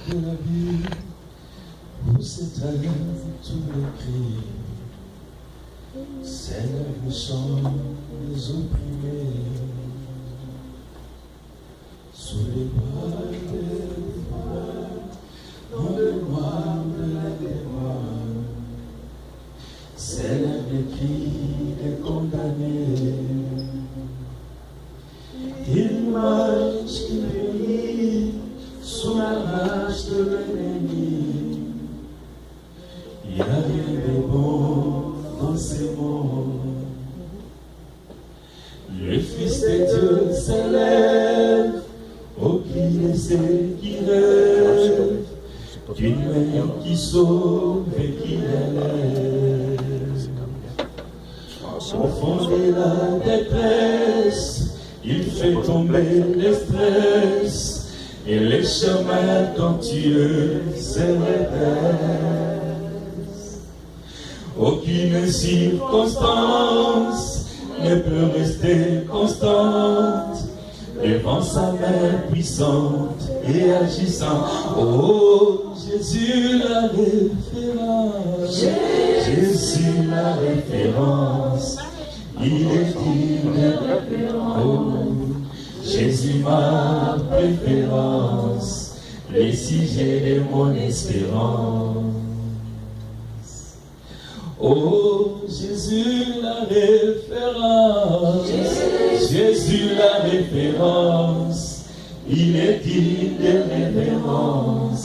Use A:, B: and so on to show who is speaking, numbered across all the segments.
A: de la vie, où s'étalent tous les cris. S'élève le chant des opprimés, sous les bras des rois, dans le noir de la démon. S'élève les cris des condamnés. Il marche, il brille sous la rage de l'ennemi. Il y a rien de bon dans ces mots. Le Fils de Dieu s'élève, au cri de ceux qui rêvent, d'une main qui sauve et qui élève. Au fond de la détresse, il fait tomber le stress et les chemins tortueux se redressent. Aucune circonstance ne peut rester constante devant sa main puissante et agissante. Oh, Jésus la référence, Jésus la référence. Il est digne de référence. Oh, Jésus ma préférence, les sujets de mon espérance. Oh, Jésus la référence, Jésus la référence, il est digne de référence.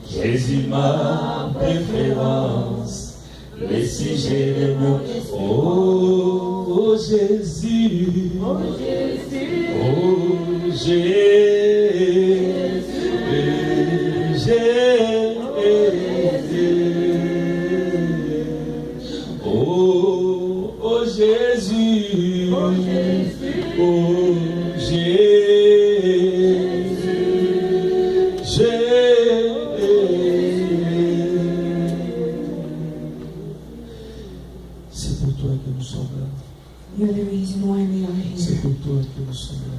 A: Jésus ma préférence, les sujets de mon espérance. Oh, Jésus, oh Jésus, oh Jésus, Jésus, oh Jésus, oh Jésus, oh Jésus, c'est pour toi que nous sommes là.
B: You're the reason why we are
A: C'est
B: here.
A: pour toi que nous sommes là.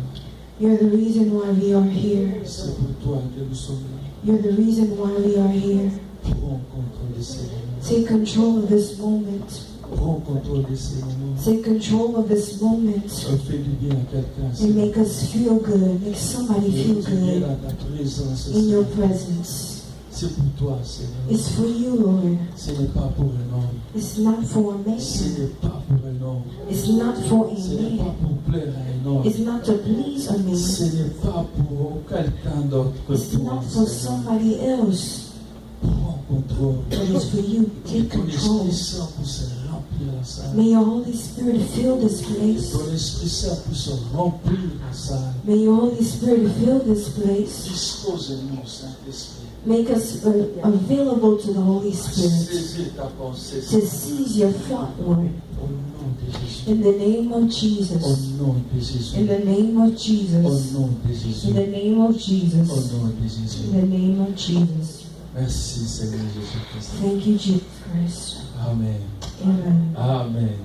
B: You're the reason why we are here.
A: C'est pour toi que nous sommes là.
B: You're the reason why we are here.
A: Prends contrôle de ces moments.
B: Take control of this moment.
A: Prends contrôle de ces moments.
B: Take control of this moment.
A: Fais du bien à quelqu'un.
B: And make us feel good. Make somebody feel
A: Fais du bien
B: good
A: à ta présence.
B: in your
A: Seigneur.
B: presence.
A: C'est pour toi, Seigneur.
B: It's for you, Lord.
A: Ce n'est pas pour un homme.
B: It's not for a
A: Ce
B: man.
A: n'est pas pour un homme.
B: It's not for a
A: Ce n'est pas
B: man.
A: pour plaire à un homme.
B: It's not to please a
A: Ce
B: man.
A: n'est pas pour quelqu'un d'autre que
B: It's
A: toi,
B: not for
A: Seigneur.
B: somebody else.
A: Prends contrôle.
B: But it's for you. Take
A: Ton
B: control.
A: Esprit Saint puisse remplir la salle.
B: May your Holy Spirit fill this place.
A: Ton Esprit Saint puisse remplir la salle.
B: May your Holy Spirit fill this place.
A: Dispose-nous, Saint-Esprit.
B: Make us available to the Holy Spirit
A: Saisis ta pensée,
B: to
A: Seigneur.
B: seize your thought, Lord.
A: Au nom de Jésus.
B: In the name of
A: Au
B: Jesus.
A: nom de Jésus.
B: In the name of
A: Au
B: Jesus.
A: nom de Jésus.
B: In the name of
A: Au
B: Jesus.
A: nom de Jésus.
B: In the name of Jesus.
A: Merci, Seigneur Jésus-Christ.
B: Thank you, Jesus Christ.
A: Amen.
B: Amen.
A: Amen.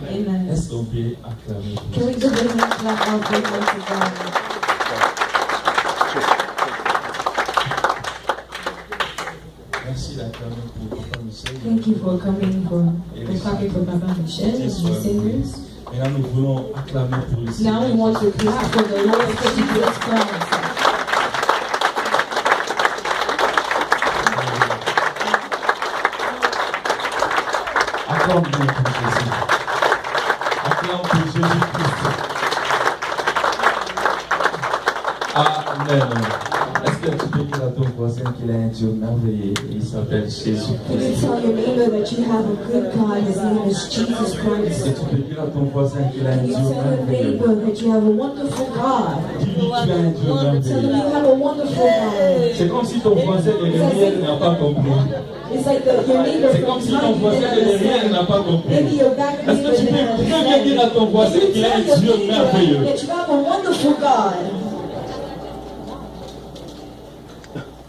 B: Amen.
A: Est-ce qu'on peut acclamer pour
B: Can we give a hand clap of praise to God?
A: Merci d'acclamer pour Papa Michel.
B: Thank you for coming for clapping for Papa Michel and the singers.
A: Maintenant, nous voulons acclamer pour les
B: Now we want to clap for the Lord Jesus Christ.
A: Acclame bien pour Jésus. Acclame pour Jésus-Christ. Amen. Est-ce que tu peux dire à ton voisin qu'il a un Dieu merveilleux et il s'appelle Jésus?
B: Can you tell your neighbor that you have a good God? His name is Jesus
A: Est-ce que
B: Christ.
A: tu peux dire à ton voisin qu'il a un
B: Can you
A: Dieu
B: tell your
A: merveilleux?
B: neighbor that you have a wonderful God?
A: Dis-lui tu as un Dieu
B: Tell him
A: merveilleux.
B: you have a wonderful God.
A: C'est comme si ton voisin de derrière n'a pas compris.
B: It's like your neighbor
A: C'est comme
B: from
A: si ton
B: behind
A: voisin de
B: didn't
A: derrière n'a
B: understand.
A: pas compris.
B: Maybe your back
A: Est-ce
B: neighbor
A: que tu
B: didn't
A: peux très bien
B: understand.
A: dire à ton voisin
B: Can you
A: qu'il a un
B: tell your
A: Dieu
B: neighbor
A: merveilleux?
B: that you have a wonderful God?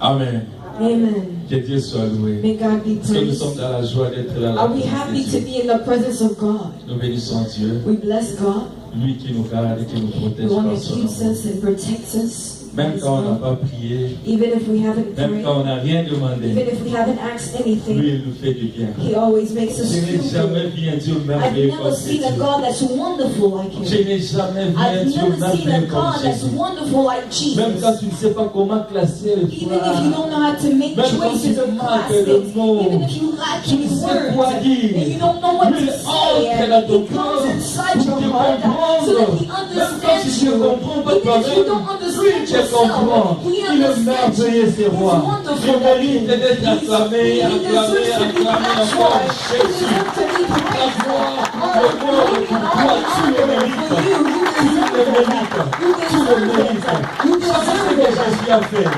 A: Amen.
B: Amen.
A: Que Dieu soit loué.
B: May God be
A: Est-ce que nous
B: praised.
A: sommes dans la joie d'être là?
B: Are we happy to be in the presence of God?
A: Nous bénissons Dieu,
B: We bless God.
A: lui qui nous garde et qui nous
B: The
A: protège
B: one
A: par
B: that
A: son
B: keeps
A: amour.
B: us and protects us.
A: Même
B: His
A: quand on n'a
B: love.
A: pas prié,
B: Even if we haven't
A: même
B: prayed,
A: quand on n'a rien
B: even
A: demandé,
B: if we haven't asked
A: lui,
B: anything,
A: il nous fait du bien.
B: He always makes us
A: Je n'ai
B: feel
A: jamais
B: good.
A: vu un Dieu
B: I've
A: merveilleux
B: never
A: comme
B: seen a
A: Dieu.
B: God that's wonderful like
A: Je
B: Him.
A: n'ai jamais vu un
B: I've
A: Dieu
B: never seen a
A: merveilleux comme
B: God that's
A: Jésus.
B: wonderful like
A: Même quand
B: Jesus.
A: tu ne sais pas comment classer les
B: Even if you
A: phrases,
B: don't know how to make
A: même quand tu
B: choices
A: te
B: and
A: manques
B: class
A: de
B: things,
A: mots,
B: even if you lack
A: tu ne
B: any
A: sais
B: words,
A: quoi dire.
B: and you don't know what
A: Lui,
B: to
A: il
B: say,
A: entre dans ton
B: He
A: cœur
B: comes inside
A: pour
B: your
A: te
B: heart so that He
A: comprendre. Même quand
B: understands
A: tu ne
B: you.
A: comprends pas
B: Even if you
A: toi-même,
B: don't
A: lui
B: understand
A: te comprend.
B: yourself, He
A: Il est
B: understands
A: merveilleux,
B: you.
A: c'est
B: He's
A: roi.
B: wonderful.
A: Il mérite d'être acclamé,
B: He
A: acclamé,
B: deserves to be
A: acclamé encore.
B: glorified. He
A: Jésus,
B: deserves to be
A: ta
B: praised.
A: gloire,
B: All
A: le
B: the
A: monde,
B: glory and all
A: toi,
B: the
A: tu le
B: honor
A: mérites.
B: for you. You
A: Tu le
B: deserve it.
A: mérites.
B: You
A: Tu le
B: deserve
A: mérites.
B: it. You
A: Ça, c'est ce
B: deserve
A: que
B: it.
A: Jésus a fait.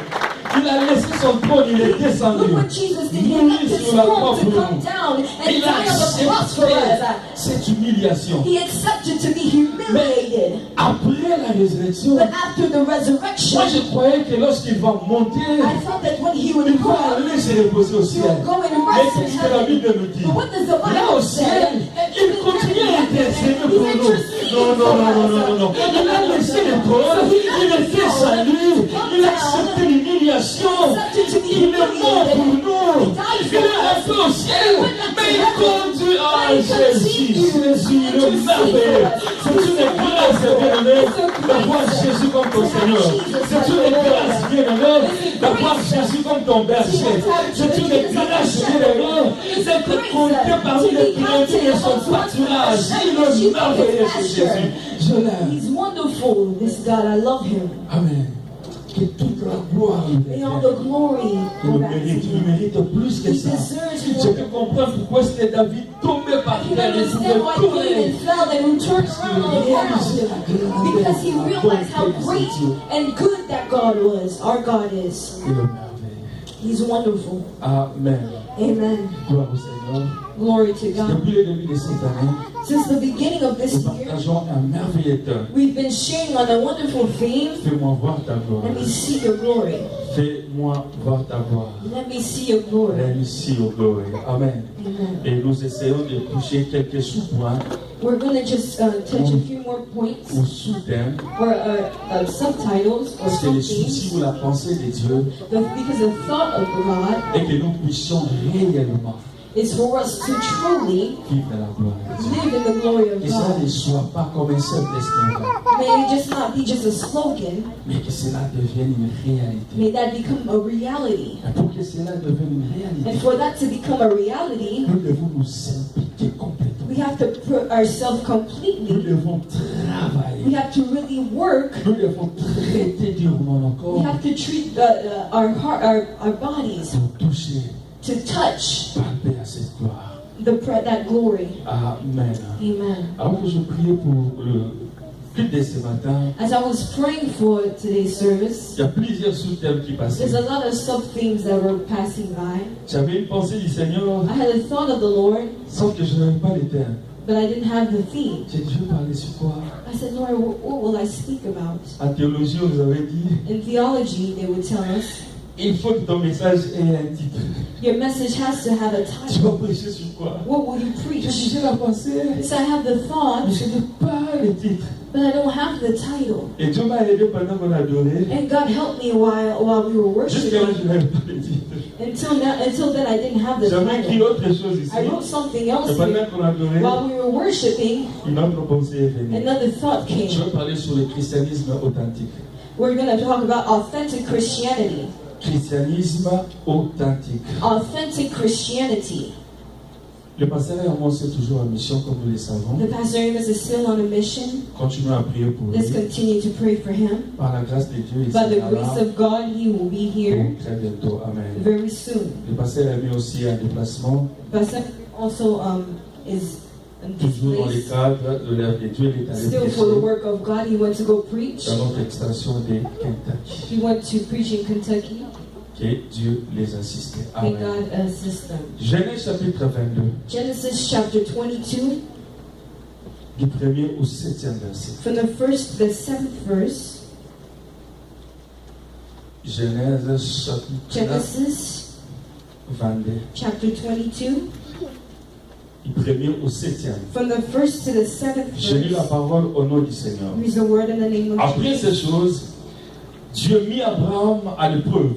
A: Il a laissé son trône, il est descendu.
B: Look what Jesus did. He
A: Mourir
B: left His
A: sur la croix
B: throne to
A: pour
B: come
A: nous.
B: down and
A: Il
B: die
A: a
B: on the cross for
A: accepté
B: us.
A: cette humiliation.
B: He accepted to be humiliated.
A: Après la résurrection,
B: But after the resurrection,
A: moi je croyais que lorsqu'il va monter,
B: I thought that when He would
A: il
B: go
A: va
B: up,
A: aller se reposer au
B: He
A: ciel.
B: would go and
A: Mais
B: rest in
A: qu'est-ce que la
B: heaven.
A: Bible nous dit?
B: But what does the
A: Là au
B: Bible
A: ciel,
B: say?
A: il continue à intercéder pour nous. Non, non, non, non, non, non. Il a laissé le trône, il a fait salut, il a accepté l'humiliation, il est mort pour nous, il est resté au ciel, mais il conduit à Jésus. Jésus, il est merveilleux. C'est une grâce, bien-aimé, d'avoir Jésus comme ton Seigneur. C'est une grâce, bien-aimé, d'avoir Jésus comme ton berger. C'est une grâce, bien-aimé, d'être compté parmi les créatures de son pâturage. Il est merveilleux, ce Jésus. Je l'aime.
B: He's wonderful, this God. I love Him.
A: Amen. Que toute la gloire lui
B: And all the
A: revienne.
B: glory
A: Il
B: go
A: le
B: back to
A: mérite, il
B: Him.
A: mérite plus que
B: He
A: ça.
B: deserves
A: Je
B: more.
A: peux comprendre pourquoi c'était David tombé par
B: I can
A: terre et
B: understand why
A: pouvait tomber.
B: David fell and turned
A: Parce qu'il
B: around all
A: réalisait
B: around.
A: la grandeur,
B: Because he
A: la
B: realized how
A: bonté de
B: great
A: ce Dieu.
B: and good that God was, our God is.
A: Il est merveilleux.
B: He's wonderful.
A: Amen.
B: Amen.
A: Gloire au Seigneur.
B: Glory to God.
A: Depuis le début de cette année,
B: Since the beginning of this
A: nous
B: year,
A: partageons un merveilleux temps.
B: we've been sharing on a wonderful theme.
A: Fais-moi voir ta gloire.
B: Let me see your glory.
A: Fais-moi voir ta gloire.
B: Let me see your glory.
A: Let me see your glory. Amen.
B: Amen.
A: Et nous essayons de toucher quelques sous-points
B: We're going to just touch a few more points
A: ou sous-thèmes.
B: or subtitles or
A: Parce que les
B: something.
A: soucis ou la pensée de Dieu
B: Because the thought of God
A: est que nous puissions réellement
B: is for us to truly
A: vivre la gloire de Dieu.
B: live in the glory of
A: Que cela
B: God.
A: ne soit pas comme un simple slogan,
B: May it just not be just a slogan.
A: mais que cela devienne une réalité.
B: May that become a reality.
A: Et pour que cela devienne une
B: And
A: réalité,
B: for that to become a reality,
A: nous devons nous impliquer complètement.
B: we have to put ourselves
A: Nous
B: completely.
A: devons
B: We
A: travailler.
B: have to really work.
A: Nous devons traiter durement
B: We
A: encore
B: have to treat our heart, our bodies
A: pour toucher,
B: to touch
A: palper à cette gloire.
B: that glory.
A: Amen.
B: Amen.
A: Alors que je priais pour le culte de ce matin,
B: As I was praying for today's service,
A: il y a plusieurs sous-thèmes qui passaient.
B: there's a lot of sub themes that were passing by.
A: J'avais une pensée du Seigneur,
B: I had a thought of the Lord,
A: sauf que je n'avais pas les thèmes.
B: but I didn't have the theme.
A: J'ai dit, je vais parler sur quoi?
B: I said, Lord, what will I speak about?
A: En théologie, on nous avait dit,
B: In theology, they would tell us,
A: il faut que ton message ait un titre.
B: your message has to have a
A: Tu
B: title.
A: vas prêcher sur quoi?
B: What will you
A: J'ai dit,
B: preach?
A: j'ai la pensée,
B: So I have the
A: mais
B: thought,
A: je n'ai pas le titre.
B: but I don't have the title.
A: Et Dieu m'a aidé pendant qu'on adorait.
B: And God helped me while we were
A: Jusqu'à là, je
B: worshiping.
A: n'avais pas le titre.
B: Until then, I didn't have the
A: J'avais écrit
B: title.
A: autre chose ici.
B: I wrote something
A: Et
B: else
A: pendant
B: here.
A: qu'on adorait,
B: While we were worshiping,
A: une autre pensée est venue.
B: another thought
A: Je
B: came.
A: vais parler sur le christianisme authentique.
B: We're going to talk about authentic Christianity.
A: Christianisme authentique.
B: Authentic Christianity.
A: Le pasteur Amos est toujours en mission, comme nous le savons.
B: The Pastor Amos is still on a mission.
A: Continuons à prier pour lui.
B: Let's continue to pray for him.
A: Par la grâce de Dieu, il
B: By the
A: sera
B: grace
A: là
B: of God, he will be here
A: pour très bientôt. Amen.
B: very soon.
A: Le pasteur a mis aussi un déplacement,
B: Pastor also is in this
A: toujours dans le
B: place.
A: cadre de l'œuvre de Dieu. Il est allé
B: Still for the
A: prêcher
B: work of God, he went to go preach.
A: dans notre extension de Kentucky.
B: He went to preach in Kentucky.
A: Que Dieu les assiste.
B: May
A: Amen.
B: God assist them.
A: Genèse chapitre 22,
B: Genesis chapter 22,
A: du 1er au 7e verset.
B: from the first to the 7th verse.
A: Genèse chapitre
B: Genesis
A: 22,
B: chapter 22,
A: du 1er au 7e.
B: from the first to the 7th
A: Je lis la
B: verse.
A: parole au nom du Seigneur.
B: Read the word in the name of
A: Après
B: Jesus.
A: ces choses, Dieu mit Abraham à l'épreuve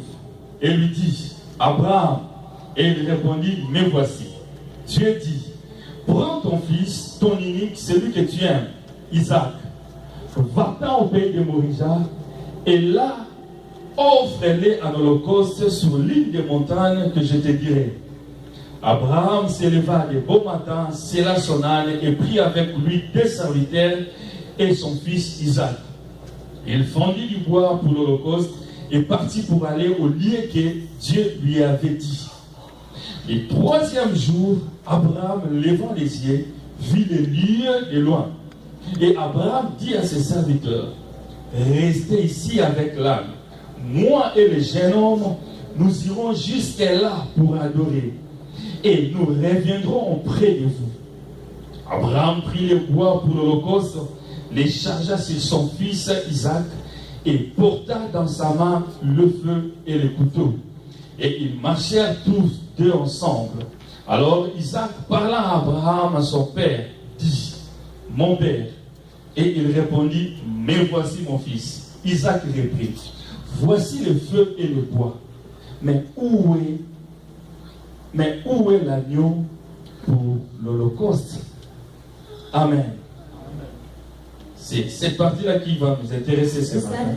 A: et lui dit, Abraham, et il répondit, me voici. Dieu dit, prends ton fils, ton unique, celui que tu aimes, Isaac, va-t'en au pays de Morija, et là, offre-les en holocauste sur l'île des montagnes que je te dirai. Abraham s'éleva de beau matin, scella son âne et prit avec lui 2 serviteurs et son fils Isaac. Il fendit du bois pour l'holocauste et partit pour aller au lieu que Dieu lui avait dit. Le 3e jour, Abraham, levant les yeux, vit le lieu de loin. Et Abraham dit à ses serviteurs, restez ici avec l'âne. Moi et le jeune homme, nous irons jusque là pour adorer. Et nous reviendrons auprès de vous. Abraham prit le bois pour l'holocauste, les chargea sur son fils Isaac et porta dans sa main le feu et le couteau. Et ils marchèrent tous deux ensemble. Alors Isaac parla à Abraham, à son père, dit, mon père. Et il répondit, mais voici mon fils. Isaac reprit, voici le feu et le bois. Mais où est l'agneau pour l'holocauste? Amen. C'est cette partie-là qui va nous intéresser ce matin.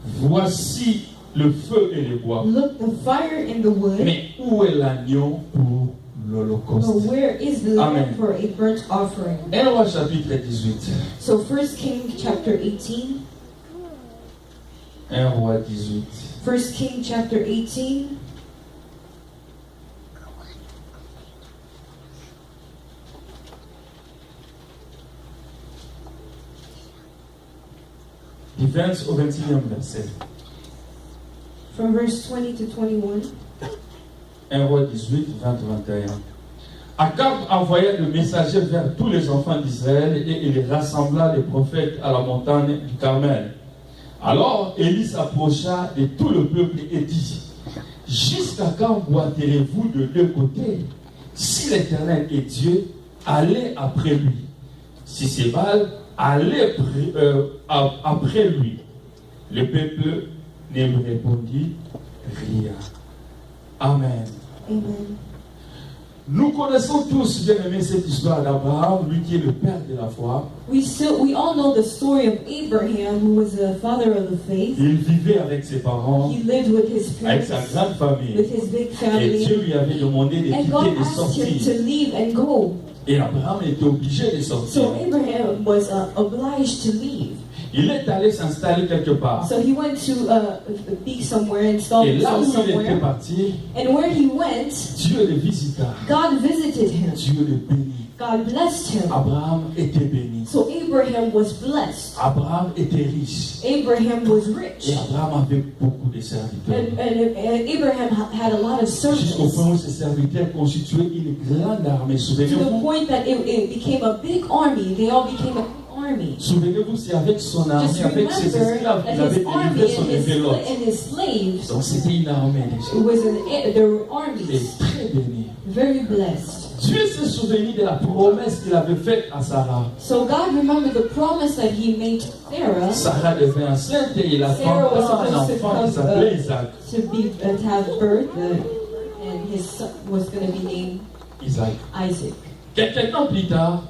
A: Voici le feu et le bois.
B: Look, the fire and the wood.
A: Mais où est l'agneau pour l'holocauste?
B: But where is the lamb for a burnt offering?
A: 1 Roi chapitre 18.
B: So 1 King chapter 18.
A: 1 Roi 18.
B: 1 King chapter 18.
A: Du 20 au 21e verset.
B: From verse 20 to 21.
A: 1 Roi 18, 20, 21. Akab envoya le messager vers tous les enfants d'Israël et il rassembla les prophètes à la montagne du Carmel. Alors Élie s'approcha de tout le peuple et dit, jusqu'à quand boiterez-vous de deux côtés? Si l'Éternel est Dieu, allez après lui. Si c'est Baal, allez après lui. Le peuple ne lui répondit rien. Amen.
B: Amen.
A: Nous connaissons tous, bien aimé, cette histoire d'Abraham, lui qui est le père de la foi.
B: We all know the story of Abraham, who was the father of the faith.
A: Il vivait avec ses parents,
B: He lived with his
A: avec
B: parents,
A: sa grande famille.
B: with his big
A: Et
B: family.
A: Dieu lui avait demandé de
B: And God
A: quitter, de
B: asked him to
A: sortir.
B: leave and go.
A: Et Abraham était obligé de sortir.
B: So Abraham was obliged to leave.
A: Il est allé s'installer quelque part.
B: So he went to be somewhere, install
A: Et là
B: himself
A: où il était
B: somewhere.
A: parti,
B: And where he went,
A: Dieu le visita.
B: God visited him.
A: Dieu le bénit.
B: God blessed him.
A: Abraham était béni.
B: So Abraham was blessed.
A: Abraham était riche.
B: Abraham was rich.
A: Et Abraham avait beaucoup de serviteurs.
B: And Abraham had a lot of
A: Jusqu'au
B: servants.
A: point où ces serviteurs constituaient une grande armée.
B: To the
A: Souvenez-vous,
B: point that it became a big army. They all became a big army.
A: souvenez-vous, c'est avec son armée,
B: Just
A: avec ses
B: remember
A: esclaves
B: that
A: qu'il avait
B: his army
A: délivré son enveloppe.
B: and his slaves,
A: Donc c'était une armée
B: it
A: déjà.
B: was there were
A: Et
B: armies.
A: très bénie.
B: Very blessed.
A: Dieu s'est souvenu de la promesse qu'il avait faite à Sarah.
B: So God remembered the promise that He made to Sarah
A: Sarah devint enceinte et il a
B: Sarah was
A: enfanté un
B: supposed to
A: enfant qui
B: come,
A: s'appelait Isaac.
B: to have birth, and his son was going to be named
A: Isaac.
B: Isaac.
A: Quelques temps plus tard,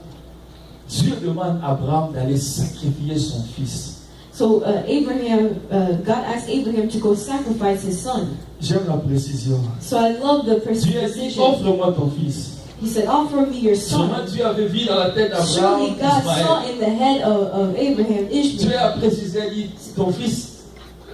A: Dieu demande à Abraham d'aller sacrifier son fils.
B: So God asked Abraham to go sacrifice his son.
A: J'aime la précision.
B: So I love the
A: Dieu a dit,
B: precision.
A: offre-moi ton fils.
B: He said, offer me your son.
A: Seulement Dieu avait vu dans la tête d'Abraham
B: Surely God saw
A: Ismaël.
B: in the head of Abraham
A: Dieu
B: Ishmael.
A: a précisé, dit, ton fils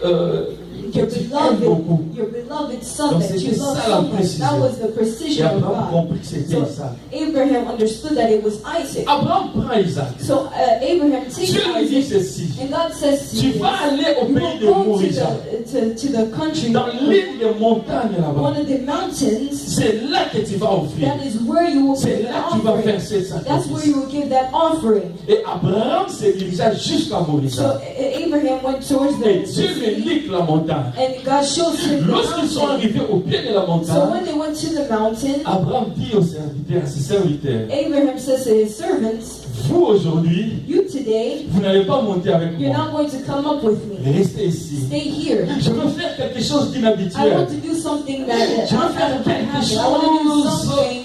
B: Your
A: que tu aimes beaucoup.
B: beloved son
A: Donc,
B: that you
A: c'était
B: love
A: ça, la
B: so much.
A: précision.
B: That was the
A: Et
B: precision of
A: Abraham
B: God.
A: comprit que c'était
B: So
A: Isaac.
B: Abraham understood that it was Isaac.
A: Abraham prend Isaac.
B: So Abraham takes
A: Dieu lui dit
B: Isaac,
A: ceci.
B: and God says to
A: Tu
B: him,
A: vas aller au
B: you
A: pays de
B: will go
A: Morija.
B: to the country,
A: Dans l'île des montagnes
B: one
A: là-bas.
B: of the mountains.
A: C'est là que tu vas offrir.
B: That is where you will
A: C'est
B: give
A: là
B: the
A: que tu vas
B: offering.
A: faire ces
B: That's where
A: sacrifices.
B: you will give that offering.
A: Et Abraham se dirigea jusqu'à
B: So
A: Morija.
B: Abraham went towards
A: Et
B: the
A: Dieu lui indique la montagne.
B: and God shows him the
A: Lorsqu'ils sont
B: mountain.
A: arrivés au pied de la
B: So
A: montagne,
B: when they went to the mountain,
A: Abraham dit aux serviteurs, à ses serviteurs,
B: Abraham says to his servants,
A: Vous aujourd'hui,
B: You today,
A: vous n'allez pas monter avec
B: you're
A: moi.
B: not going to come up with me.
A: Restez ici.
B: Stay here.
A: Je veux faire quelque chose
B: I
A: d'inhabituel.
B: want to do something that
A: Je veux faire quelque
B: I want to do
A: chose
B: something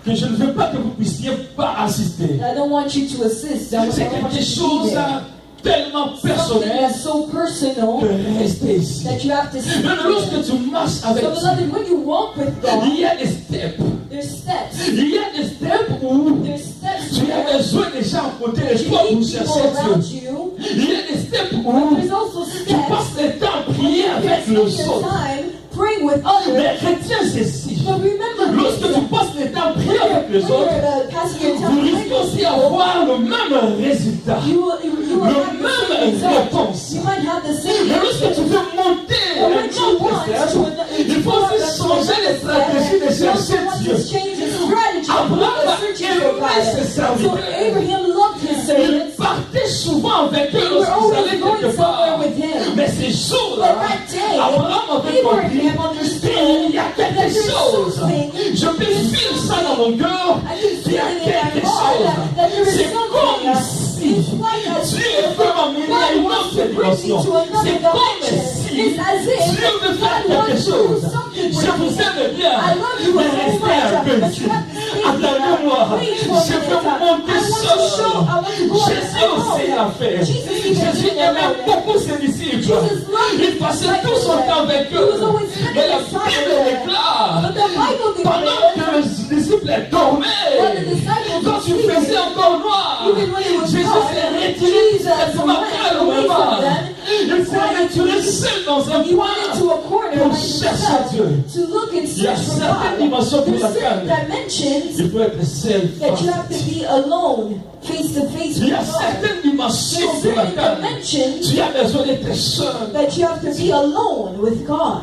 A: que je ne veux pas que vous puissiez pas assister.
B: that I don't want you to assist. I
A: C'est
B: don't want
A: quelque
B: you to
A: chose
B: be there.
A: tellement
B: Something
A: personnel
B: that's so personal
A: que restez ici.
B: that you have to see.
A: Même lorsque tu marches avec
B: So beloved, when you walk with God,
A: il y a des steps.
B: there's steps.
A: Il y a des steps où
B: There's steps
A: tu as
B: where
A: besoin des gens à côté de
B: you
A: toi pour
B: need
A: chercher
B: people around
A: Dieu.
B: you.
A: Il y a des steps
B: But
A: où
B: there's also
A: tu
B: steps
A: passes le temps à prier
B: you
A: avec
B: spend
A: le
B: your
A: autres.
B: time praying with
A: Mais
B: others.
A: retiens ceci.
B: But remember
A: Lorsque
B: this,
A: tu passes le temps à prier avec les
B: when you're
A: autres,
B: passing your
A: vous
B: time praying
A: risquez aussi
B: with people,
A: d'avoir le même résultat.
B: you will
A: Le
B: have the
A: même
B: same result.
A: réponse.
B: You might have the same
A: Mais lorsque tu
B: result.
A: veux monter
B: But
A: un
B: when you
A: autre
B: want
A: step,
B: to
A: il faut aussi changer les stratégies de
B: you also
A: chercher
B: want
A: Dieu.
B: to change his strategy
A: Abraham
B: of
A: a
B: searching for
A: aimé ses
B: God. So
A: serviteurs.
B: Abraham loved his
A: Il
B: servants.
A: partait souvent avec eux
B: They were
A: lorsqu'ils
B: always
A: allaient
B: going
A: quelque
B: somewhere
A: part.
B: with him.
A: Mais ces
B: But
A: jours-là,
B: that day,
A: Abraham avait compris
B: Abraham understood
A: qu'il y a
B: that
A: quelque
B: there's
A: chose.
B: something.
A: Je peux vivre ça dans mon cœur.
B: I can
A: Il
B: feel
A: y a
B: it in
A: quelque
B: my heart
A: chose.
B: that there is
A: C'est comme
B: something.
A: si
B: It's like as
A: Dieu
B: if
A: veut m'amener à
B: God
A: une
B: wants
A: autre
B: to bring me
A: dimension.
B: to another
A: C'est comme
B: dimension.
A: si
B: It's as if
A: Dieu veut faire
B: God wants
A: quelque
B: to do
A: chose.
B: something
A: Je
B: with
A: vous
B: me.
A: aime bien.
B: I love you
A: Mais
B: so
A: restez
B: much,
A: un peu
B: but
A: ici.
B: you have to stay
A: Attendez-moi.
B: here. Wait for
A: Je
B: a
A: veux
B: minute.
A: monter
B: I want to show,
A: seul.
B: I want to go on
A: Jésus aussi l'a fait.
B: Jesus even
A: Jésus
B: did
A: aimait
B: that.
A: beaucoup ses disciples.
B: Jesus loved
A: Il
B: his
A: passait tout
B: disciples.
A: son temps avec
B: He
A: eux.
B: was always spending
A: Mais la
B: his time
A: Bible
B: there.
A: déclare,
B: But the Bible
A: pendant que
B: declares
A: les disciples dormaient,
B: While the disciples
A: quand il
B: were
A: faisait
B: sleeping,
A: encore noir,
B: even when it was
A: Jésus
B: dark,
A: s'est retiré
B: Jesus
A: discrètement,
B: went
A: calmement.
B: away from them.
A: Il s'est retiré seul dans un
B: He went into
A: coin
B: a corner
A: pour
B: by
A: chercher
B: himself
A: Dieu.
B: to look and
A: Il y a
B: search for
A: certaines
B: God.
A: dimensions pour
B: There's certain
A: laquelle
B: dimensions
A: il faut être seul
B: that
A: face
B: you
A: à
B: have to
A: Dieu.
B: be alone, face to face
A: Il
B: with
A: y a
B: God.
A: certaines dimensions
B: There's
A: pour
B: certain
A: laquelle
B: dimensions
A: tu as besoin d'être seul.
B: that you have to be alone with God.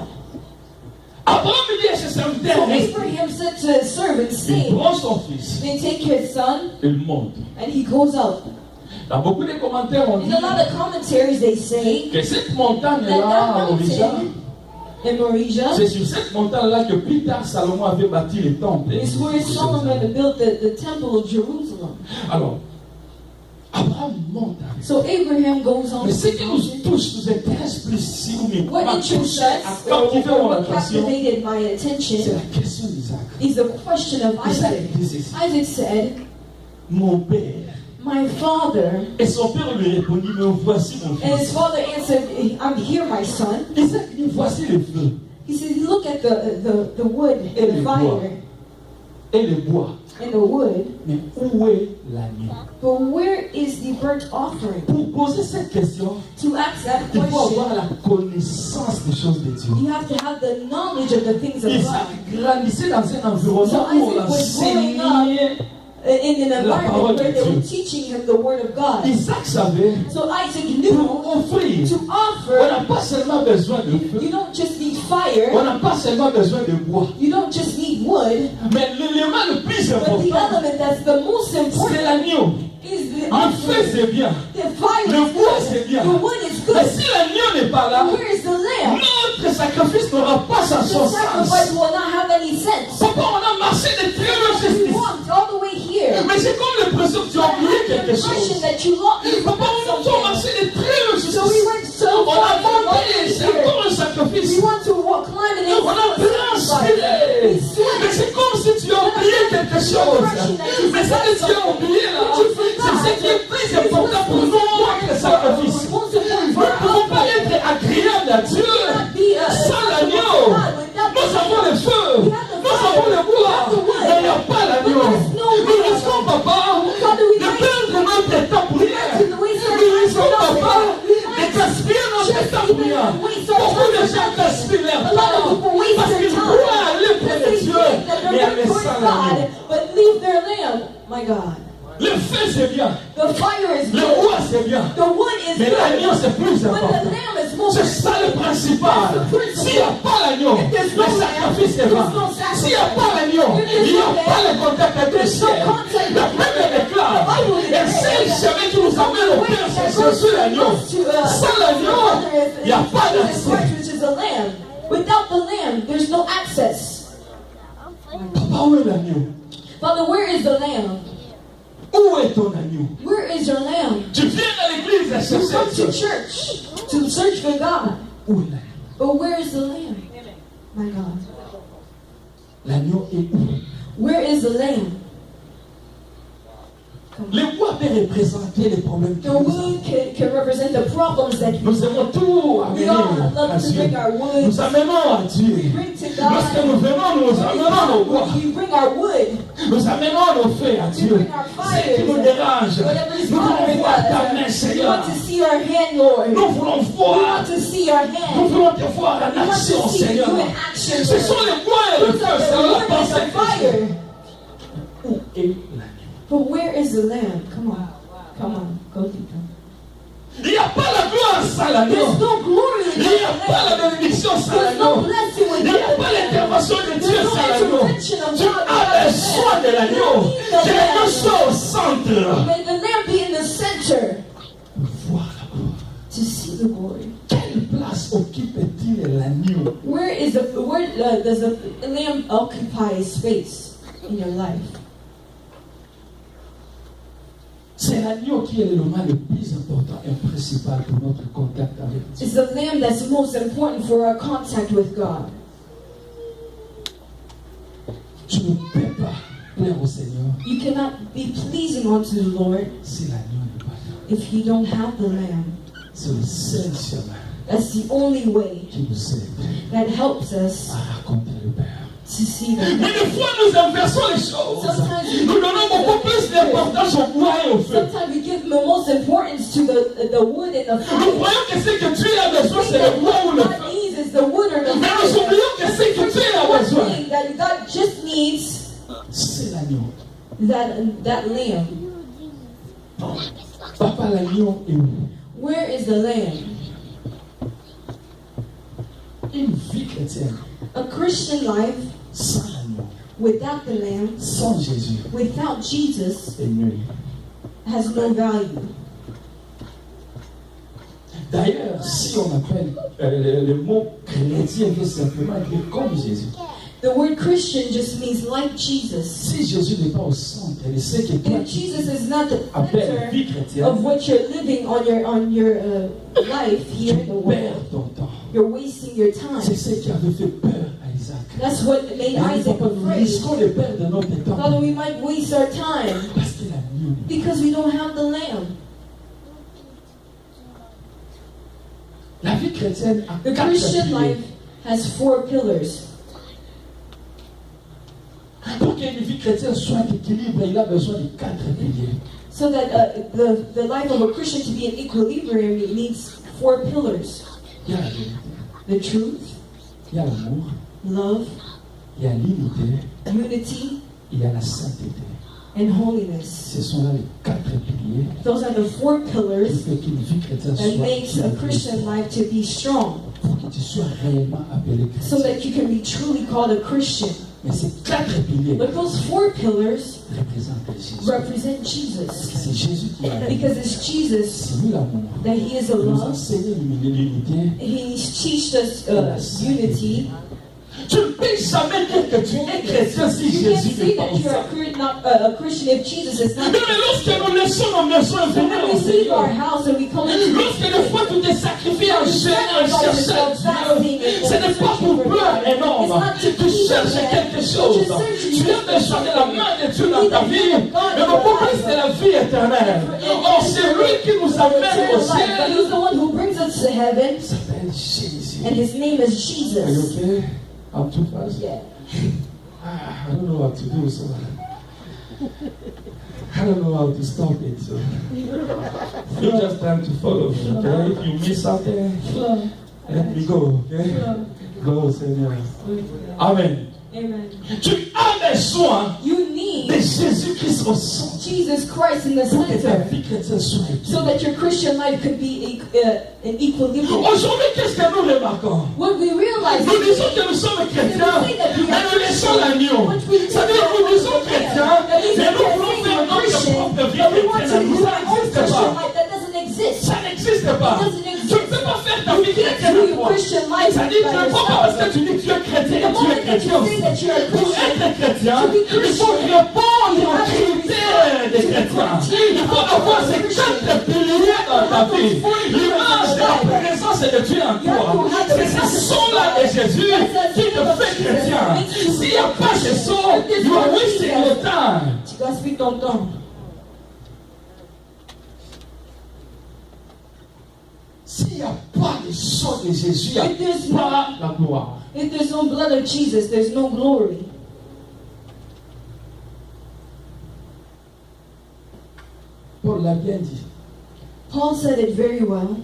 A: Abraham dit à ses serviteurs,
B: So
A: restez.
B: Abraham said to his servants,
A: Il
B: stay.
A: prend son fils,
B: They take his son
A: il monte.
B: and he goes out.
A: Dans beaucoup de commentaires, on dit
B: In a lot of commentaries they say
A: que cette
B: that
A: montagne-là,
B: that
A: à Orissa,
B: mountain in Mauritius
A: c'est sur cette montagne-là que plus tard Salomon avait bâti le temple.
B: is where Solomon built the temple of Jerusalem.
A: Alors, Abraham monte avec.
B: So Abraham goes on
A: Mais
B: to
A: ce qui
B: the
A: nous
B: mountain.
A: touche, nous intéresse plus si vous me
B: What interests
A: touché, à
B: us,
A: captiver
B: or
A: mon
B: what
A: attention,
B: captivated my
A: c'est
B: attention,
A: la question d'Isaac.
B: is the question of
A: Isaac
B: Isaac.
A: dit ceci,
B: Isaac said,
A: mon père.
B: my father,
A: Et son père lui répondit, mais voici mon
B: and his
A: fils.
B: father answered, I'm here, my son.
A: Isaac dit, voici le feu
B: He said, look at the wood
A: Et
B: and
A: le
B: the
A: bois.
B: fire
A: et le bois.
B: and the wood,
A: Mais où est l'agneau?
B: but where is the burnt offering?
A: Pour poser cette question,
B: To ask that
A: il faut avoir
B: question,
A: la connaissance des choses de Dieu.
B: you have to have the knowledge of the things of
A: Isaac
B: God.
A: grandissait dans un environnement
B: So
A: où on
B: Isaac was growing
A: enseignait.
B: In an
A: La parole
B: environment where
A: de
B: they were
A: Dieu.
B: teaching him the word of God.
A: Isaac savait,
B: So Isaac knew
A: pour offrir,
B: to
A: on
B: offer,
A: n'a pas seulement besoin de feu,
B: you don't just need fire,
A: on n'a pas seulement besoin de bois,
B: you don't just need wood,
A: mais l'élément le plus
B: but the
A: important,
B: element that's the most
A: c'est
B: important
A: l'agneau.
B: is the
A: Le feu,
B: offering.
A: c'est bien.
B: The fire
A: Le
B: is
A: bois,
B: good,
A: c'est bien.
B: the wood is
A: Mais
B: good.
A: si l'agneau n'est pas là,
B: Where is the lamb?
A: notre sacrifice n'aura pas
B: The
A: son
B: sacrifice
A: sens.
B: will not have any sense.
A: Pourquoi on a marché de très loin
B: We
A: jusqu'ici?
B: walked all the way here.
A: Mais j'ai comme l'impression que tu as
B: I
A: oublié
B: had the
A: quelque
B: impression
A: chose.
B: that you lost
A: Pourquoi on a
B: something.
A: marché de très loin
B: So we
A: jusqu'ici?
B: went so
A: On
B: far
A: a
B: from all
A: monté,
B: the way
A: c'est
B: here.
A: encore un sacrifice.
B: We want to walk, climb and
A: On a transpiré. Mais c'est comme si tu as oublié quelque chose. Mais ce que tu as oublié là, c'est ce qui est plus important pour nous que le sacrifice. Nous ne pouvons pas être agréables à Dieu sans l'agneau. Nous avons le feu, nous avons le bois, mais il n'y a pas l'agneau. Nous risquons, papa, de perdre notre temps pour rien. Nous risquons, papa, de gaspiller notre temps pour rien. Beaucoup de gens gaspillent leur temps parce qu'ils croient aller près de Dieu, mais aller sans l'agneau.
B: but leave their lamb. My God.
A: Le feu, c'est bien.
B: The fire is
A: Le
B: good.
A: bois, c'est bien.
B: The wood is
A: Mais
B: good.
A: l'agneau, c'est plus
B: But the
A: important.
B: lamb is more
A: C'est ça le principal. S'il n'y a pas l'agneau, le sacrifice est vain. S'il n'y a pas l'agneau, il n'y a pas le contact avec le ciel. La Bible déclare, et c'est le chemin qui nous amène au Père, c'est Jésus l'agneau. Sans l'agneau, il n'y a pas d'accès.
B: which is a lamb. Without the lamb, there's no access.
A: Papa, où est l'agneau?
B: Father, where is the lamb?
A: Où est ton agneau?
B: Where is your lamb?
A: Tu viens à l'église à
B: You come to
A: chercher.
B: church to search for God.
A: Où est l'agneau?
B: But where is the lamb? My God.
A: L'agneau est où?
B: Where is the lamb?
A: Le bois peut représenter les problèmes que
B: The wood can represent the problems that we
A: nous avons tout
B: We
A: amené
B: all
A: à
B: love to
A: Dieu.
B: bring our wood.
A: Nous amenons à Dieu.
B: Bring to
A: Lorsque
B: God.
A: nous venons, nous amenons nos bois.
B: We bring our wood.
A: Nous amenons nos feux à Dieu. Ce qui nous dérange,
B: Whatever is
A: nous voulons
B: bothering
A: voir ta main,
B: us. We
A: Seigneur.
B: want to see your hand, Lord.
A: Nous voulons
B: We
A: voir.
B: want to see your
A: Nous
B: hand.
A: voulons te voir en
B: We want
A: action,
B: to see
A: Seigneur.
B: you in action,
A: Ce sont
B: Lord.
A: les bois et le
B: Those
A: feu,
B: are the
A: c'est la
B: wood and
A: pensée
B: the
A: de Christ.
B: fire.
A: Où est l'agneau?
B: But where is the lamb? Come on. Come on. Go deeper.
A: Il n'y a pas la gloire sans l'agneau.
B: There's no glory
A: Il
B: without
A: n'y a
B: the
A: pas la
B: lamb.
A: bénédiction sans
B: There's no
A: l'agneau.
B: blessing
A: Il n'y a
B: without
A: pas
B: the lamb.
A: l'intervention de Dieu
B: There's no
A: sans l'agneau.
B: intervention of
A: Tu
B: God
A: as
B: without the
A: besoin
B: lamb.
A: de l'agneau.
B: You need the
A: Que l'agneau
B: lamb.
A: soit au centre.
B: May the lamb be in the center
A: Pour voir la gloire.
B: to see the glory.
A: Quelle place occupe-t-il l'agneau?
B: Where does the lamb occupy space in your life?
A: C'est l'agneau qui est l'élément le plus important et principal pour notre contact avec Dieu.
B: It's the lamb that's most important for our contact with God.
A: Tu ne peux pas plaire au Seigneur
B: You cannot be pleasing unto the Lord
A: si l'agneau n'est pas là.
B: if you don't have the lamb.
A: C'est le seul chemin
B: That's the only way
A: qui nous aide
B: that helps us
A: à raconter le Père.
B: to see the
A: Mais des fois, nous inversons les choses.
B: Sometimes
A: Nous donnons beaucoup plus d'importance au bois et au feu.
B: Sometimes we give the most importance to the wood and the
A: Nous
B: fire.
A: croyons que ce que Dieu a besoin,
B: We
A: c'est
B: think
A: le bois ou
B: that
A: le
B: what
A: feu.
B: God needs is the wood or the
A: Mais nous
B: fire.
A: oublions que ce que Dieu a
B: One
A: besoin,
B: thing that God just needs
A: c'est l'agneau.
B: that lamb.
A: Papa, l'agneau est où?
B: Where is the lamb?
A: Une vie chrétienne
B: A Christian life
A: sans l'agneau,
B: without the lamb,
A: sans Jésus,
B: without Jesus,
A: est nulle.
B: has no value.
A: D'ailleurs, si on appelle le mot chrétien, veut simplement dire comme Jésus.
B: The word Christian just means like Jesus.
A: Si Jésus n'est pas au centre de ce que toi
B: If Jesus is not the
A: appelles vie
B: center
A: chrétienne,
B: of what you're living on your life
A: tu
B: here in the world,
A: perds ton temps.
B: you're wasting your
A: C'est
B: time.
A: ce qui avait fait peur à Isaac.
B: That's what made
A: Et
B: Isaac
A: papa, nous
B: afraid.
A: risquons de perdre notre temps
B: Father, we might waste our time
A: parce que l'agneau n'est pas.
B: because we don't have the lamb.
A: La vie chrétienne a
B: The
A: 4
B: Christian
A: piliers.
B: life has 4 pillars.
A: Pour qu'une vie chrétienne soit équilibrée, il a besoin de 4 piliers.
B: So that the life of a Christian to be in equilibrium, it needs 4 pillars.
A: Il y a la vérité,
B: The truth,
A: il y a l'amour,
B: love,
A: il y a l'unité,
B: unity,
A: il y a la sainteté.
B: and holiness.
A: Ce sont là les 4 piliers
B: Those are the 4
A: qui
B: pillars
A: font qu'une vie chrétienne
B: that
A: soit
B: makes a
A: équilibrée.
B: Christian life to be strong,
A: Pour que tu sois réellement appelé
B: so
A: chrétien.
B: that you can be truly called a Christian.
A: Mais ces 4 piliers
B: But those 4 pillars
A: représentent Jésus.
B: represent
A: Parce que
B: Jesus.
A: c'est Jésus qui a
B: Because it's Jesus
A: c'est lui l'amour.
B: that He is a
A: Il nous
B: love.
A: enseigne l'unité.
B: He teaches us unity.
A: Tu ne peux jamais dire que tu es chrétien si
B: You can't
A: Jésus
B: say
A: n'est pas
B: that
A: au
B: you're
A: centre.
B: not a Christian if Jesus is not.
A: Mais lorsque nous laissons nos maisons
B: So
A: venir
B: when
A: au
B: we leave our
A: Seigneur,
B: house and we come into
A: lorsque des fois tu t'es sacrifié en jeûne, en cherchant Dieu, ce n'est pas pour pleurer énorme. Tu cherches quelque chose. Tu as besoin de la main de Dieu dans ta vie, mais beaucoup plus de la vie éternelle. Or, c'est lui qui nous amène au
B: But
A: ciel.
B: He's the one who brings us to heaven,
A: Il s'appelle Jésus.
B: and His name is
A: Are you
B: Jesus.
A: okay? I'm too fast.
B: Yeah.
A: I don't know what to do, so I don't know how to stop it. So you just time to follow me, okay? If you miss something, let me go, okay? Go, Seigneur. Amen.
B: Amen.
A: Tu as besoin
B: You
A: de
B: need
A: Jésus-Christ au centre
B: Jesus Christ in the
A: pour que ta
B: center
A: vie chrétienne soit
B: so
A: équilibrée.
B: that your Christian life could be in equilibrium.
A: Aujourd'hui, qu'est-ce que nous remarquons?
B: What we realize
A: Nous
B: is
A: disons que nous sommes chrétiens, mais nous laissons l'agneau.
B: that
A: C'est-à-dire que nous disons chrétiens, mais nous voulons faire notre propre vie
B: but we want to
A: chrétienne.
B: live our own
A: Ça n'existe
B: Christian
A: pas.
B: life that doesn't exist.
A: Ça n'existe pas.
B: It doesn't
A: Tu ne peux pas faire ta vie
B: You can't
A: chrétienne
B: do
A: à
B: your
A: toi.
B: Christian life
A: Ça dit
B: by
A: que comment
B: yourself.
A: est-ce que tu dis que tu es chrétien
B: The
A: et tu
B: moment
A: es
B: that
A: chrétien
B: you say
A: aussi?
B: that you are a
A: Pour
B: Christian,
A: être chrétien,
B: to be
A: il faut
B: Christian,
A: répondre
B: you
A: aux
B: have to
A: critères des chrétiens. Il faut avoir ces 4 piliers dans ta vie. L'image de la présence et de Dieu en toi. C'est ce son-là de Jésus qui te fait chrétien. S'il n'y a pas ce son, you are wasting your time.
B: tu gaspilles ton temps.
A: S'il n'y a pas de son de Jésus, il n'y a pas la gloire.
B: If there's no blood of Jesus, there's no glory.
A: Paul l'a bien dit
B: Paul said it very well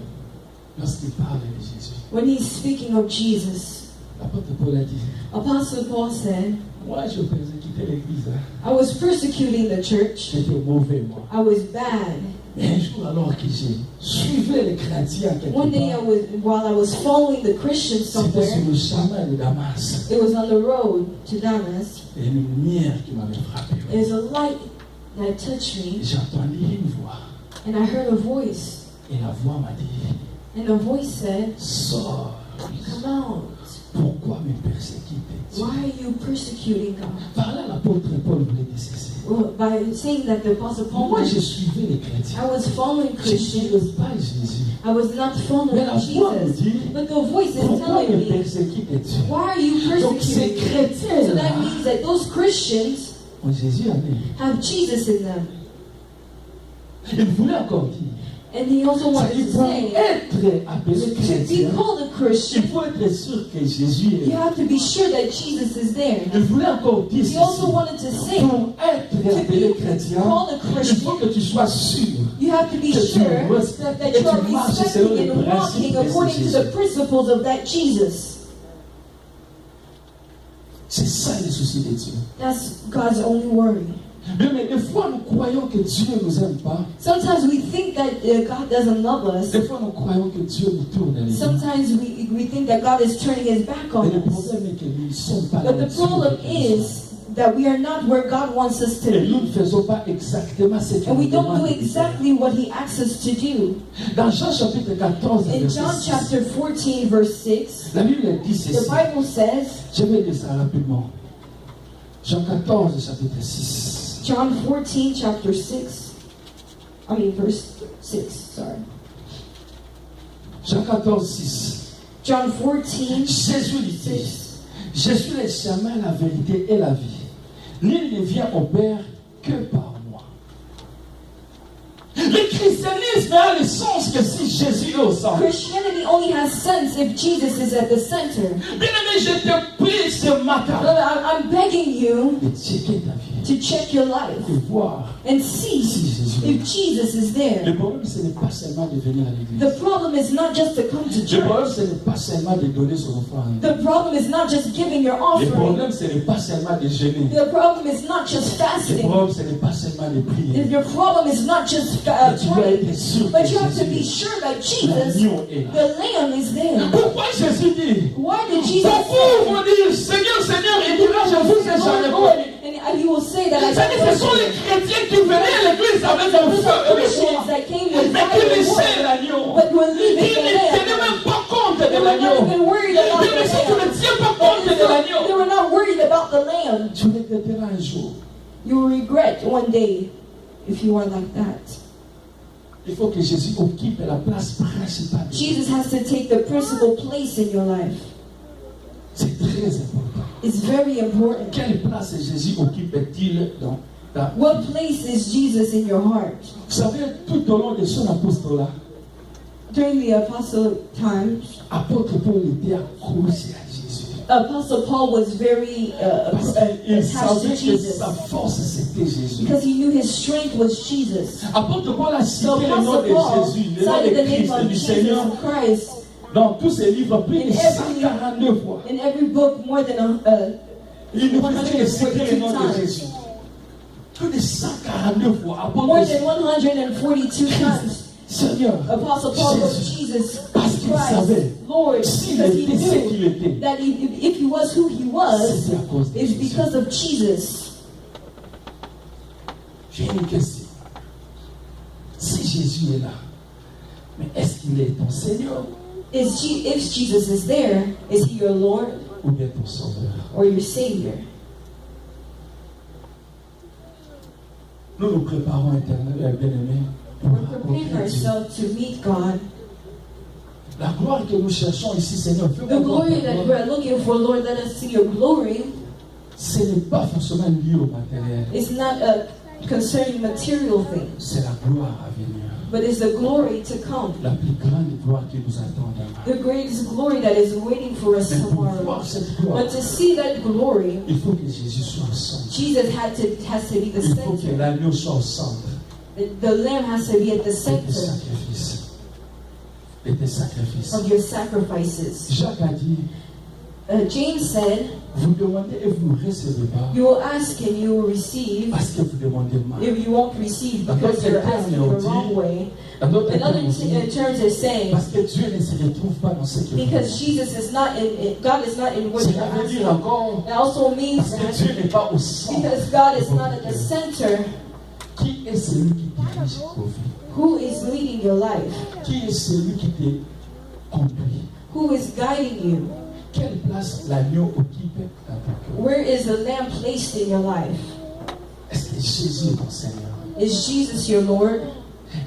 A: lorsqu'il parle de Jésus.
B: when he's speaking of Jesus.
A: L'apôtre Paul a dit,
B: Apostle Paul said,
A: moi je persécutais l'église.
B: I was persecuting the church.
A: J'étais mauvais moi.
B: I was bad.
A: Mais un jour alors que j'ai suivi les chrétiens quelque
B: One day,
A: part,
B: while I was following the Christians
A: c'était
B: somewhere,
A: sur le chemin de Damas.
B: it was on the road to Damas.
A: Il y a une lumière qui m'avait frappé.
B: There's a light that touched me,
A: J'ai entendu une voix.
B: and I heard a voice.
A: Et la voix m'a dit,
B: And the voice said,
A: sors.
B: come out.
A: Pourquoi me persécuter?
B: Why are you persecuting God?
A: Par là, l'apôtre Paul voulait dire ceci.
B: Well, by saying that the Apostle Paul,
A: Moi, je suivais les chrétiens.
B: I was following
A: Je ne
B: Christians.
A: suivais pas Jésus.
B: I was not following
A: Mais la voix me
B: Jesus.
A: dit,
B: But the voice is
A: pourquoi
B: telling
A: me
B: me,
A: persécuter-tu?
B: why are you
A: Donc, ces
B: persecuting me? So
A: chrétiens-là
B: that means that those Christians
A: ont Jésus en eux.
B: have Jesus in them.
A: Il voulait encore dire,
B: And he also wanted
A: il
B: to
A: faut
B: say,
A: être appelé
B: to be
A: chrétien.
B: called a Christian,
A: Il faut être sûr que Jésus est
B: you
A: là.
B: have to be sure that Jesus is there.
A: Il voulait encore dire
B: He also
A: ceci.
B: wanted to say,
A: Pour être appelé chrétien,
B: called a
A: il faut
B: Christian,
A: que tu sois sûr
B: you have to be
A: que tu
B: sure
A: respectes
B: that
A: et
B: you are
A: tu marches selon
B: respecting
A: les
B: and
A: principes
B: walking
A: de
B: according to the
A: Jésus.
B: principles of that Jesus.
A: C'est ça le souci de Dieu.
B: That's God's only worry.
A: Mais des fois, nous croyons que Dieu ne nous aime pas.
B: Sometimes we think that God doesn't love us.
A: Des fois, nous croyons que Dieu nous tourne les yeux.
B: Sometimes we think that God is turning his back on
A: Mais le
B: us.
A: problème est que nous ne sommes pas là.
B: But the problem is that we are not where God wants us to
A: Et nous ne
B: be.
A: faisons pas exactement ce qu'il
B: And we
A: nous
B: don't
A: demande
B: do
A: de faire.
B: exactly what he asks us to do.
A: Dans Jean chapitre 14,
B: In
A: verset
B: John
A: 6,
B: chapter 14, verse 6,
A: la Bible dit
B: the
A: ceci.
B: Bible says,
A: Je vais lire ça rapidement. Jean 14, chapitre 6.
B: John 14, chapter 6, verse 6, sorry.
A: Jean 14, 6.
B: John 14,
A: Jésus lui dit,
B: 6.
A: je suis le chemin, la vérité et la vie. Nul ne vient au Père que par moi. Le christianisme a le sens que si Jésus est au centre.
B: Christianity only has sense if Jesus is at the center.
A: Bien-aimé, je te prie ce matin
B: Brother, I'm begging you
A: de checker ta vie,
B: to check your life
A: de voir
B: and
A: si
B: see
A: Jésus est
B: if
A: là.
B: Jesus is there.
A: Le problème, ce n'est pas seulement de venir à l'église.
B: The problem is not just to come to
A: Le problème,
B: church.
A: ce n'est pas seulement de donner son offrande.
B: The problem is not just giving your
A: Le
B: offering.
A: problème, ce n'est pas seulement de jeûner.
B: The problem is not just
A: Le
B: fasting.
A: problème, ce n'est pas seulement de prier.
B: Your problem is not just
A: Mais tu dois
B: praying.
A: être sûr que
B: But you have to
A: Jésus
B: be
A: est
B: sure that
A: là.
B: Jesus,
A: L'agneau est là.
B: the Lamb, is there.
A: Pourquoi Jésus dit?
B: Why did Jesus
A: Beaucoup
B: say,
A: vont dire, Seigneur, Seigneur, et dira, je vous ai jamais
B: Lord,
A: connu.
B: and he will say that I
A: C'est-à-dire, ce sont les chrétiens qui venaient à l'église avec un feu et le
B: Christians
A: soin,
B: that came with
A: mais qui
B: fire and
A: laissaient
B: word,
A: l'agneau.
B: but were
A: Ils
B: leaving
A: ne
B: the
A: tenaient
B: Lamb.
A: même pas compte
B: They
A: de
B: were not
A: l'agneau.
B: even worried about the
A: Mais si tu ne
B: Lamb.
A: tiens pas compte de
B: They
A: l'agneau,
B: were not worried about the Lamb.
A: tu regretteras un jour.
B: You will regret one day if you are like that.
A: Il faut que Jésus occupe la place principale.
B: Jesus has to take the principal place in your life.
A: C'est très important.
B: It's very important.
A: Quelle place Jésus occupe-t-il dans ta
B: What
A: vie?
B: place is Jesus in your heart?
A: Vous savez, tout au long de son apostolat,
B: During the apostle times,
A: apôtre Paul était accroché à Jésus.
B: Apostle Paul was very
A: Parce qu'il
B: attached to
A: savait que
B: Jesus
A: sa force c'était Jésus.
B: because he knew his strength was Jesus.
A: Apôtre Paul a cité
B: So
A: le nom
B: Apostle
A: de
B: Paul
A: Jésus, le nom
B: cited
A: de
B: the name
A: Christ,
B: of
A: du
B: Jesus
A: Seigneur,
B: Christ
A: dans tous ses livres, plus de
B: In every-
A: 142 fois.
B: in every book more than
A: Il ne faisait que citer le
B: 142
A: nom de
B: times.
A: Jésus. Plus de 142 fois. Apôtre
B: More than 142 times.
A: Seigneur,
B: Apostle Paul wrote
A: Jésus.
B: Jesus
A: Parce qu'il
B: Christ,
A: savait,
B: Lord,
A: s'il
B: because he
A: était ce
B: knew
A: qu'il était,
B: that if he was who he was,
A: c'était à cause de
B: it's
A: Jésus.
B: because of Jesus.
A: J'ai une question. Si Jésus est là, mais est-ce qu'il est ton Seigneur?
B: if Jesus is there, is he your Lord
A: ou bien ton sauveur?
B: or your Savior?
A: Nous nous préparons, bien-aimés, pour
B: We're preparing
A: rencontrer Dieu.
B: ourselves to meet God.
A: La gloire que nous cherchons ici, Seigneur,
B: The glory that we're looking for, Lord, let us see your glory.
A: ce n'est pas forcément lié au matériel.
B: It's not concerning material things,
A: C'est la gloire à venir.
B: but it's the glory to come.
A: La plus grande gloire qui nous attend demain.
B: The greatest glory that is waiting for us
A: Mais pour
B: tomorrow.
A: voir cette gloire,
B: But to see that glory,
A: il faut que Jésus soit au centre.
B: Jesus has to be the
A: Il faut que
B: center.
A: l'agneau soit au centre
B: The lamb has to be at the
A: de tes
B: center
A: sacrifices. De tes sacrifices.
B: of your sacrifices.
A: Jacques a dit,
B: James said,
A: vous demandez et vous ne recevez pas
B: you will ask and you will receive.
A: parce que vous demandez mal.
B: If you won't receive because you're asking the wrong way.
A: Dans d'autres
B: In other
A: termes, on dit,
B: terms, it's saying,
A: parce que Dieu ne se retrouve pas dans ce que vous
B: because
A: demandez.
B: Jesus is not in, God is not in what you're
A: Cela veut dire
B: asking.
A: encore,
B: It also means
A: parce que Dieu
B: that
A: n'est pas au centre.
B: because God is
A: de
B: not
A: votre
B: at the
A: cœur.
B: center,
A: Qui est celui qui dirige vos vies?
B: who is leading your life?
A: Qui est celui qui te conduit?
B: Who is guiding you?
A: Quelle place l'agneau occupe dans ton cœur?
B: Where is the lamb placed in your life?
A: Est-ce que Jésus est ton Seigneur?
B: Is Jesus your Lord?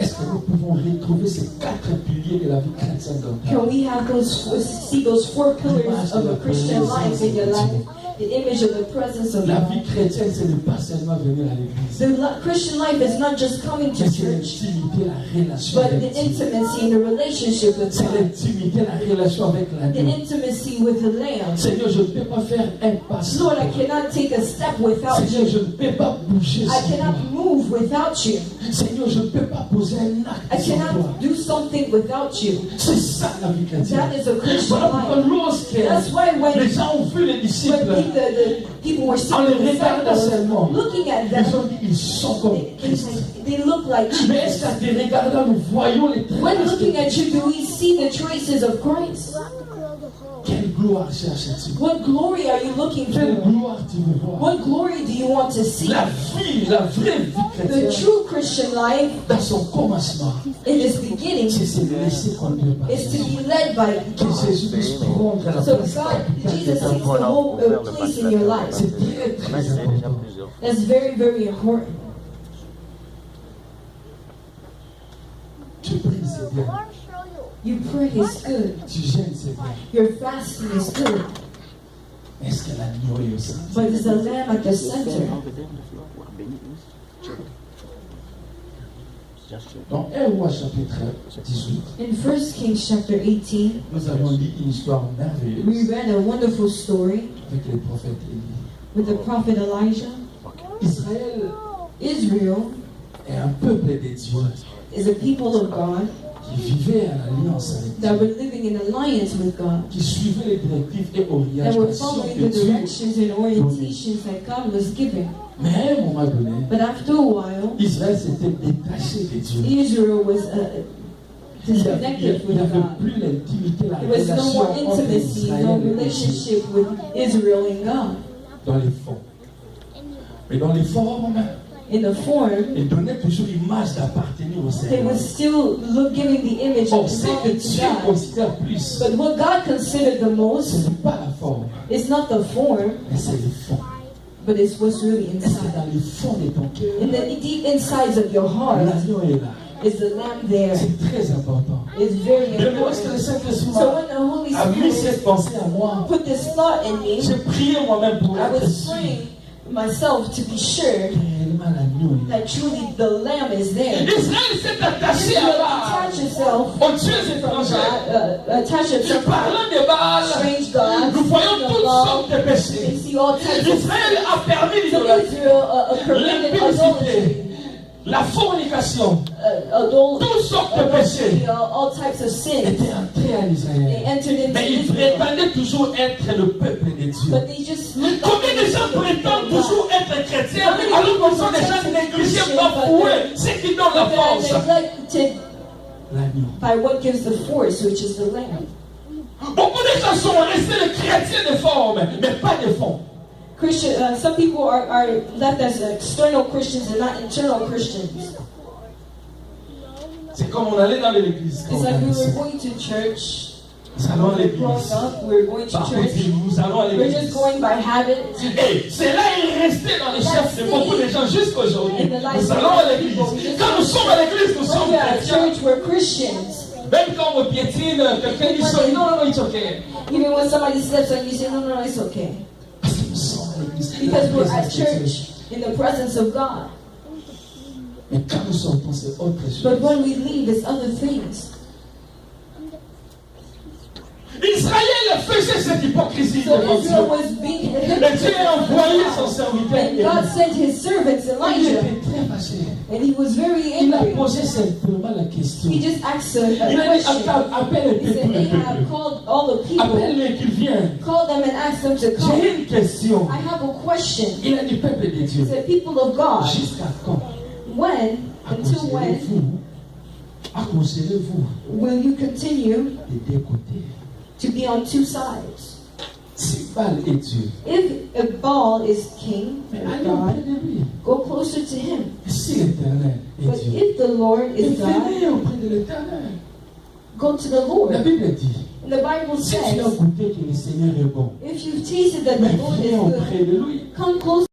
A: Est-ce que nous pouvons retrouver ces 4 piliers de la vie chrétienne dans ta
B: Can
A: vie?
B: we have see those 4 pillars of a Christian life in your life? The image of the presence of
A: La vie
B: God.
A: chrétienne, ce n'est pas seulement venir à l'église,
B: The Christian life is not just coming to
A: mais c'est
B: church,
A: l'intimité, la relation
B: but the
A: avec Dieu.
B: intimacy and the relationship with
A: C'est
B: God.
A: l'intimité, la relation avec
B: The
A: l'agneau.
B: intimacy with the Lamb.
A: Seigneur, je ne peux pas faire un pas sans
B: Lord, I
A: toi.
B: cannot take a step without
A: Seigneur, je
B: you.
A: ne peux pas bouger
B: I
A: sans toi.
B: cannot move without you.
A: Seigneur, je ne peux pas poser un
B: I
A: acte sans toi.
B: cannot do something without you.
A: C'est ça la vie chrétienne.
B: That is a Christian
A: Voilà pourquoi
B: life.
A: lorsque
B: That's why when
A: les gens ont vu les disciples,
B: the people were
A: en les
B: seeing the
A: regardant
B: disciples,
A: seulement,
B: looking at
A: ils
B: them,
A: ont dit, ils sont comme Christ.
B: they look like
A: Mais est-ce
B: Jesus.
A: qu'en te regardant, nous voyons les
B: When
A: traces
B: looking
A: de
B: at you, do we see the traces of Christ?
A: quelle gloire cherches-tu?
B: What glory are you looking
A: Quelle
B: for?
A: gloire tu veux voir?
B: What glory do you want to see?
A: La vie, la vraie vie
B: The
A: chrétienne,
B: true Christian life,
A: dans son commencement,
B: in its beginning,
A: c'est se laisser conduire par
B: is to
A: Jésus.
B: be led by
A: Que
B: God.
A: Jésus puisse prendre la
B: So
A: place
B: God, Jesus takes the whole place in your life.
A: C'est très, très important.
B: That's very, very important.
A: Tu pries, c'est bien.
B: You pray is good.
A: Tu gênes, c'est bien.
B: Your fasting is good.
A: Est-ce que l'agneau est au centre?
B: But there's a lamb at the center.
A: Dans 1 Roi chapitre 18,
B: In 1 Kings chapter 18,
A: nous avons lu une histoire
B: we
A: merveilleuse
B: read a wonderful story
A: avec le prophète Élie.
B: with the prophet Elijah.
A: Israël
B: Israel
A: est un peuple de Dieu
B: is a people of God
A: qui vivait en alliance avec
B: that
A: Dieu,
B: were living in alliance with God,
A: qui suivait les directives et
B: that were
A: orientations
B: following
A: que
B: the
A: Dieu.
B: directions and orientations that God was giving.
A: Mais à un moment donné,
B: But after a while,
A: Israël s'était détaché de Dieu.
B: Israel was
A: Il n'y
B: disconnected with
A: avait
B: God.
A: plus l'intimité, la
B: There was no
A: relation
B: more
A: entre
B: intimacy,
A: Israël
B: no
A: et Dieu
B: relationship with Israel and God.
A: dans les formes. Mais dans les formes,
B: In the form,
A: il donnait toujours l'image d'appartenir au
B: they
A: Seigneur.
B: was still giving the image
A: Or
B: of
A: ce que
B: belonging to
A: Dieu
B: God.
A: considère plus,
B: But what God considered the
A: ce
B: most
A: n'est pas la forme,
B: is not the form,
A: mais c'est le fond.
B: but it's what's really
A: Est-ce que
B: inside.
A: dans le fond de ton cœur,
B: In the deep insides of your heart
A: l'agneau est là?
B: is the lamb there.
A: C'est très important.
B: It's very
A: Et lorsque le
B: important.
A: Saint-Esprit
B: So when the Holy
A: a mis
B: Spirit
A: cette pensée à moi,
B: put this thought in me,
A: j'ai prié moi-même pour
B: I
A: être
B: was
A: sûr
B: praying myself to be sure
A: réellement l'agneau est là.
B: that truly the lamb is there.
A: Israël s'est attaché
B: Israel
A: à Baal,
B: attach yourself
A: aux dieux
B: from
A: étrangers.
B: God, attach
A: Et
B: yourself
A: parlant de Baal,
B: strange gods.
A: nous voyons toutes sortes de
B: You
A: péchés.
B: see all types of
A: Israël a permis
B: So
A: l'idolâtrie,
B: Israel permitted
A: l'impudicité,
B: adultery,
A: la fornication, toutes sortes de péchés
B: all types of sin.
A: étaient entrés en
B: They
A: Israël.
B: entered into
A: Mais ils
B: Israel,
A: prétendaient toujours être le peuple de Dieu.
B: but they just looked
A: Combien de gens prétendent toujours être chrétiens alors qu'ils sont des gens négligés, bafoués, ceux qui donnent la
B: but they are
A: force?
B: neglected
A: L'agneau.
B: by what gives the force, which is the lamb.
A: Beaucoup de gens sont restés des chrétiens de forme, mais pas de fond.
B: Some people are left as external Christians and not internal Christians.
A: C'est comme on allait dans l'église. quand
B: It's
A: on
B: like we
A: allait
B: were
A: ici.
B: going to church.
A: Nous allons à
B: We're growing
A: l'église.
B: up, we're going to
A: Par
B: church.
A: routine, nous allons à
B: We're
A: l'église.
B: just going by habit.
A: Et cela est resté dans les chefs de beaucoup de gens jusqu'aujourd'hui. Nous allons à l'église. Quand nous sommes à l'église, nous
B: When
A: sommes
B: we're at
A: chrétiens.
B: church, we're Christians.
A: Même quand on piétine, quelqu'un dit sorry, non, non, it's okay.
B: Even when somebody steps on you, you say, no, no, it's okay.
A: Parce que nous sommes à l'église.
B: Because we're at church in the presence of God.
A: Mais quand nous sortons, c'est autre chose.
B: But when we leave, it's other things.
A: Israël faisait cette hypocrisie
B: So
A: devant
B: Israel
A: Dieu.
B: was being
A: Et Dieu a envoyé son serviteur.
B: And God sent his servants
A: Il
B: Elijah,
A: était très fâché.
B: and he was very
A: Il a
B: angry.
A: posé simplement la question.
B: He just asked a
A: Il a dit,
B: question.
A: appelle
B: He said,
A: le
B: Ahab,
A: peuple.
B: called all the people,
A: Appelle-les qu'ils viennent.
B: call them and ask them to come.
A: J'ai une question.
B: I have a question.
A: Il a dit, peuple de
B: He
A: Dieu,
B: said, people of God,
A: jusqu'à quand
B: when, until when,
A: acconseillez-vous
B: will you continue
A: des deux côtés?
B: to be on two sides?
A: Si Baal est Dieu,
B: If Baal is king,
A: mais
B: or
A: allez auprès
B: God,
A: de lui.
B: go closer to him.
A: Et si l'Éternel est
B: But
A: Dieu,
B: if the Lord
A: et
B: is God,
A: venez auprès de l'Éternel.
B: go to the
A: La
B: Lord.
A: Bible dit,
B: And the Bible
A: si tu as
B: says,
A: goûté que le Seigneur est bon,
B: if you've tasted that
A: mais
B: the Lord is
A: viens
B: good,
A: auprès de lui.
B: come close